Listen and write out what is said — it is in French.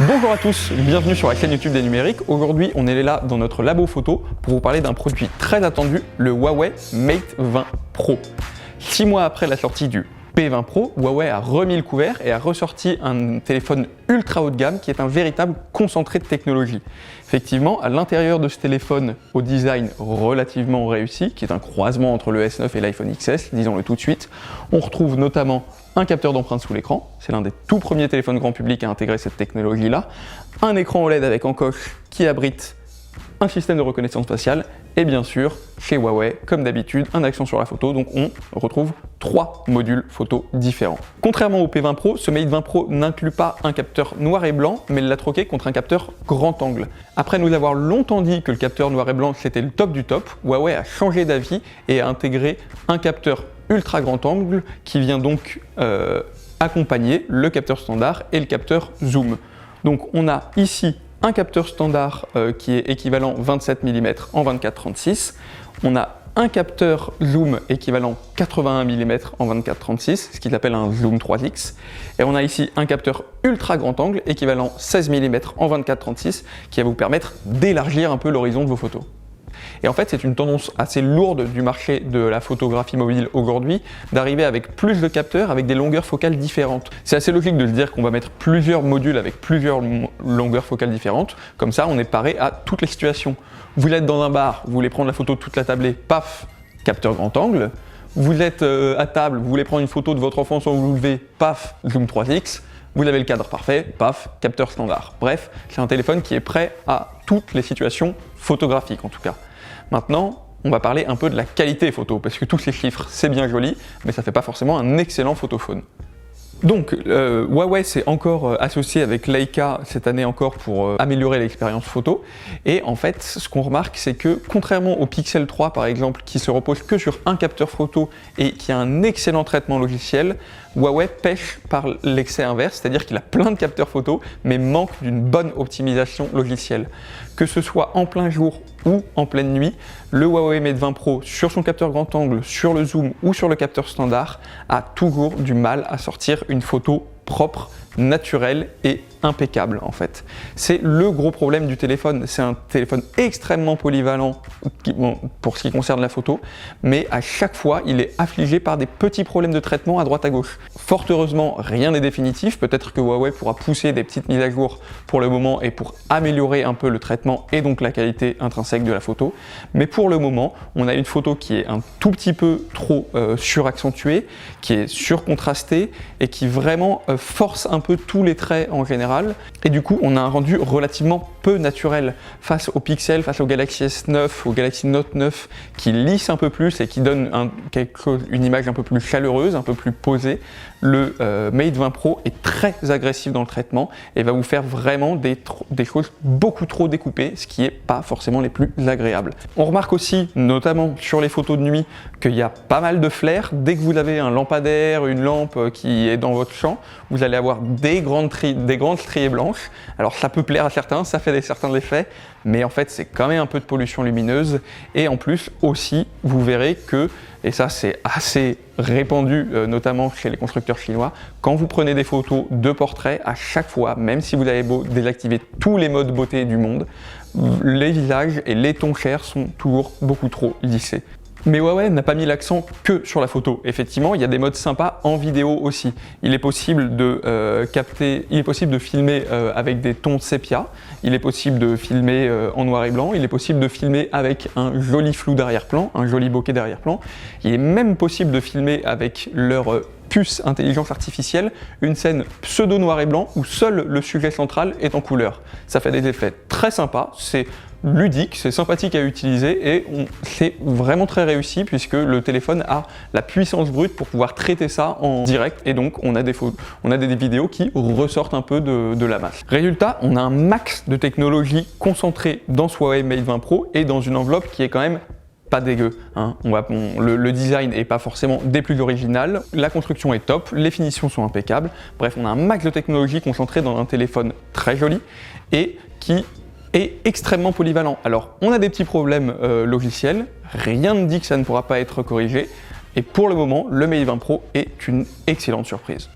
Bonjour à tous, bienvenue sur la chaîne YouTube des numériques. Aujourd'hui, on est là dans notre labo photo pour vous parler d'un produit très attendu, le Huawei Mate 20 Pro. 6 mois après la sortie du P20 Pro, Huawei a remis le couvert et a ressorti un téléphone ultra haut de gamme qui est un véritable concentré de technologie. Effectivement, à l'intérieur de ce téléphone au design relativement réussi, qui est un croisement entre le S9 et l'iPhone XS, disons-le tout de suite, on retrouve notamment un capteur d'empreinte sous l'écran, c'est l'un des tout premiers téléphones grand public à intégrer cette technologie-là, un écran OLED avec encoche qui abrite un système de reconnaissance faciale, et bien sûr, chez Huawei, comme d'habitude, un accent sur la photo, donc on retrouve 3 modules photo différents. Contrairement au P20 Pro, ce Mate 20 Pro n'inclut pas un capteur noir et blanc, mais l'a troqué contre un capteur grand angle. Après nous avoir longtemps dit que le capteur noir et blanc c'était le top du top, Huawei a changé d'avis et a intégré un capteur ultra grand angle qui vient donc accompagner le capteur standard et le capteur zoom. Donc on a ici un capteur standard qui est équivalent 27 mm en 24-36. On a un capteur zoom équivalent 81 mm en 24-36, ce qu'il appelle un zoom 3x. Et on a ici un capteur ultra grand angle équivalent 16 mm en 24-36 qui va vous permettre d'élargir un peu l'horizon de vos photos. Et en fait, c'est une tendance assez lourde du marché de la photographie mobile aujourd'hui, d'arriver avec plus de capteurs, avec des longueurs focales différentes. C'est assez logique de se dire qu'on va mettre plusieurs modules avec plusieurs longueurs focales différentes, comme ça on est paré à toutes les situations. Vous êtes dans un bar, vous voulez prendre la photo de toute la tablée, paf, capteur grand angle. Vous êtes à table, vous voulez prendre une photo de votre enfant sans vous lever, paf, zoom 3x. Vous avez le cadre parfait, paf, capteur standard. Bref, c'est un téléphone qui est prêt à toutes les situations photographiques en tout cas. Maintenant, on va parler un peu de la qualité photo, parce que tous ces chiffres, c'est bien joli, mais ça ne fait pas forcément un excellent photophone. Donc, Huawei s'est encore associé avec Leica cette année encore pour améliorer l'expérience photo. Et en fait, ce qu'on remarque, c'est que contrairement au Pixel 3 par exemple, qui se repose que sur un capteur photo et qui a un excellent traitement logiciel, Huawei pêche par l'excès inverse, c'est-à-dire qu'il a plein de capteurs photo, mais manque d'une bonne optimisation logicielle. Que ce soit en plein jour ou en pleine nuit, le Huawei Mate 20 Pro sur son capteur grand angle, sur le zoom ou sur le capteur standard a toujours du mal à sortir une photo propre, naturelle et impeccable en fait. C'est le gros problème du téléphone. C'est un téléphone extrêmement polyvalent pour ce qui concerne la photo, mais à chaque fois il est affligé par des petits problèmes de traitement à droite à gauche. Fort heureusement, rien n'est définitif. Peut-être que Huawei pourra pousser des petites mises à jour pour le moment et pour améliorer un peu le traitement et donc la qualité intrinsèque de la photo. Mais pour le moment, on a une photo qui est un tout petit peu trop suraccentuée, qui est surcontrastée et qui vraiment force un peu tous les traits en général. Et du coup, on a un rendu relativement peu naturel face au Pixel, face au Galaxy S9, au Galaxy Note 9 qui lisse un peu plus et qui donne une image un peu plus chaleureuse, un peu plus posée. Le Mate 20 Pro est très agressif dans le traitement et va vous faire vraiment des choses beaucoup trop découpées, ce qui n'est pas forcément les plus agréables. On remarque aussi, notamment sur les photos de nuit, qu'il y a pas mal de flair. Dès que vous avez un lampadaire, une lampe qui est dans votre champ, vous allez avoir des grandes striées blanches. Alors ça peut plaire à certains, ça fait certains effets, mais en fait c'est quand même un peu de pollution lumineuse. Et en plus aussi, vous verrez que, et ça c'est assez répandu notamment chez les constructeurs chinois, quand vous prenez des photos de portraits, à chaque fois, même si vous avez beau désactiver tous les modes beauté du monde, les visages et les tons chers sont toujours beaucoup trop lissés. Mais Huawei n'a pas mis l'accent que sur la photo. Effectivement, il y a des modes sympas en vidéo aussi. Il est possible de filmer avec des tons sépia, il est possible de filmer en noir et blanc, il est possible de filmer avec un joli flou d'arrière-plan, un joli bokeh d'arrière-plan. Il est même possible de filmer avec leur puce intelligence artificielle, une scène pseudo noir et blanc où seul le sujet central est en couleur. Ça fait des effets très sympas, c'est ludique, c'est sympathique à utiliser et c'est vraiment très réussi puisque le téléphone a la puissance brute pour pouvoir traiter ça en direct et donc on a des vidéos qui ressortent un peu de la masse. Résultat, on a un max de technologie concentrée dans ce Huawei Mate 20 Pro et dans une enveloppe qui est quand même pas dégueu, hein. Le design n'est pas forcément des plus originales, la construction est top, les finitions sont impeccables, bref on a un max de technologie concentrée dans un téléphone très joli et qui est extrêmement polyvalent. Alors on a des petits problèmes logiciels, rien ne dit que ça ne pourra pas être corrigé et pour le moment le Mate 20 Pro est une excellente surprise.